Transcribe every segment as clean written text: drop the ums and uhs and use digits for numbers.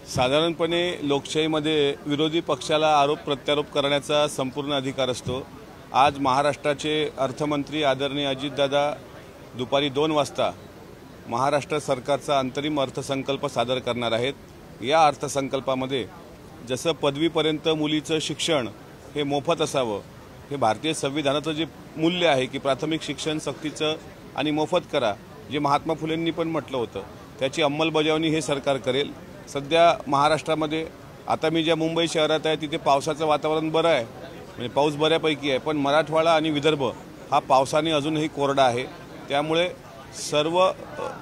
साधारणपणे लोकशाहीमध्ये विरोधी पक्षाला आरोप प्रत्यारोप करण्याचा संपूर्ण अधिकार असतो। आज महाराष्ट्राचे अर्थमंत्री आदरणीय अजितदादा दुपारी 2 वाजता महाराष्ट्र सरकारचा अंतरिम अर्थसंकल्प सादर करणार आहेत। या अर्थसंकल्पामध्ये जसं पदवीपर्यंत मुलीचं शिक्षण हे मोफत असावं, हे भारतीय संविधानाचं जे मूल्य आहे की प्राथमिक शिक्षण सक्तीचं आणि मोफत करा, जे महात्मा फुलेंनी पण म्हटलं होतं, त्याची अंमलबजावणी हे सरकार करेल। सध्या महाराष्ट्रामध्ये आता मी ज्या मुंबई शहरात आहे तिथे पावसाचं वातावरण बरं आहे, म्हणजे पाऊस बऱ्यापैकी आहे, पण मराठवाडा आणि विदर्भ हा पावसाने अजूनही कोरडा आहे। त्यामुळे सर्व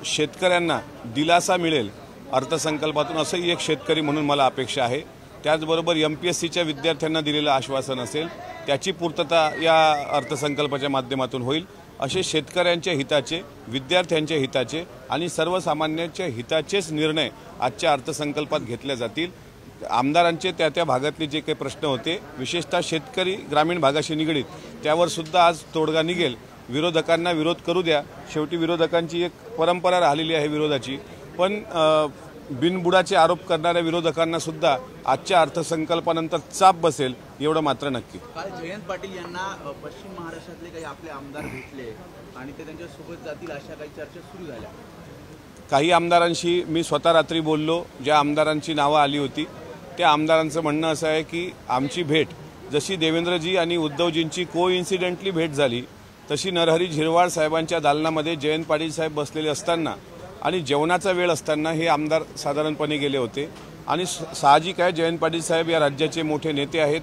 शेतकऱ्यांना दिलासा मिळेल अर्थसंकल्पातून, असंही एक शेतकरी म्हणून मला अपेक्षा आहे। त्याचबरोबर MPSCच्या विद्यार्थ्यांना दिलेलं आश्वासन असेल त्याची पूर्तता या अर्थसंकल्पाच्या माध्यमातून होईल। असे शेतकऱ्यांच्या हिताचे, विद्यार्थ्यांच्या हिताचे आणि सर्वसामान्यांच्या हिताचेच निर्णय आजच्या अर्थसंकल्पात घेतले जातील। आमदारांचे त्या भागातले जे काही प्रश्न होते, विशेषतः शेतकरी ग्रामीण भागाशी निगडीत, त्यावर सुद्धा आज तोडगा निघेल। विरोधकांना विरोध करू द्या, शेवटी विरोधकांची एक परंपरा राहिलेली आहे विरोधाची, पण बिनबुडाचे आरोप करणाऱ्या विरोधकांना सुद्धा आजच्या अर्थसंकल्पानंतर चाप बसेल एवढं मात्र नक्की। काल जयंत पाटील यांना पश्चिम महाराष्ट्रातले काही आपले आमदार भेटले आणि ते त्यांच्या सोबत जातील अशा काही चर्चा सुरू झाल्या। काही आमदारांशी मी स्वतः रात्री बोललो, ज्या आमदारांची नावं आली होती त्या आमदारांचं म्हणणं असं आहे की आमची भेट जशी देवेंद्रजी आणि उद्धवजींची कोइन्सिडेंटली भेट झाली, तशी नरहरी झिरवाळ साहेबांच्या दालनामध्ये जयंत पाटील साहेब बसलेले असताना आणि जेवणाचा वेळ असताना हे आमदार साधारणपणे गेले होते। आणि साहजिक आहे, जयंत पाटील साहेब या राज्याचे मोठे नेते आहेत,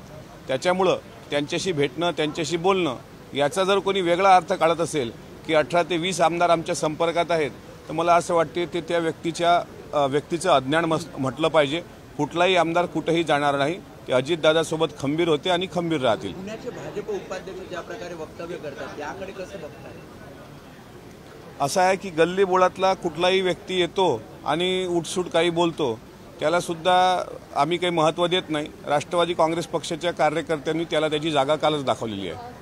त्याच्यामुळं त्यांच्याशी भेटणं, त्यांच्याशी बोलणं याचा जर कोणी वेगळा अर्थ काढत असेल की 18 ते 20 आमदार आमच्या संपर्कात आहेत, तर मला असं वाटते ते त्या व्यक्तीचं अज्ञान म्हटलं पाहिजे। कुठलाही आमदार कुठेही जाणार नाही, ते अजितदादासोबत खंबीर होते आणि खंबीर राहतील। पुण्याचे भाजप उपाध्यक्ष ज्या प्रकारे वक्तव्य करतात त्याकडे कसं बघताय? असं आहे की गल्ली बोळातला कुठलाही व्यक्ती येतो आणि उठसूट काही बोलतो, त्याला सुद्धा आम्ही काही महत्त्व देत नाही। राष्ट्रवादी काँग्रेस पक्षाच्या कार्यकर्त्यांनी त्याला त्याची जागा कालच दाखवलेली आहे।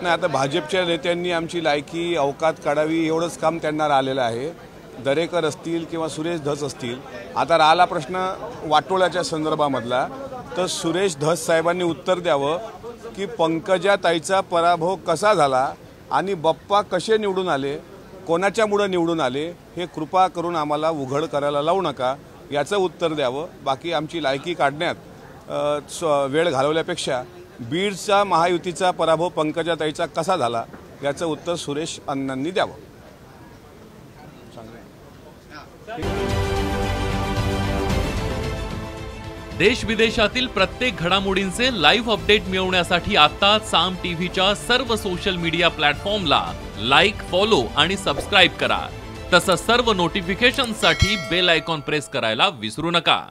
नाही, आता भाजपच्या नेत्यांनी आमची लायकी अवकात काढावी एवढंच काम त्यांना राहिलेलं आहे। दरेकर असतील किंवा सुरेश धस असतील, आता राहिला प्रश्न वाटोळ्याच्या संदर्भामधला, तर सुरेश धस साहेबांनी उत्तर द्यावं की पंकजाताईचा पराभव कसा झाला आणि बाप्पा कसे निवडून आले, कोणाच्यामुळे निवडून आले, हे कृपा करून आम्हाला उघड करायला लावू नका, याचं उत्तर द्यावं। बाकी आमची लायकी काढण्यात वेळ घालवल्यापेक्षा बीडचा महायुतीचा पराभव पंकजाताईचा कसा झाला याचं उत्तर सुरेश अण्णांनी द्यावं। देश विदेशातील प्रत्येक घडामोडींचे लाईव्ह अपडेट मिळवण्यासाठी आता साम टीव्हीच्या सर्व सोशल मीडिया प्लॅटफॉर्मला लाईक, फॉलो आणि सबस्क्राईब करा। तसंच सर्व नोटिफिकेशनसाठी बेल आयकॉन प्रेस करायला विसरू नका।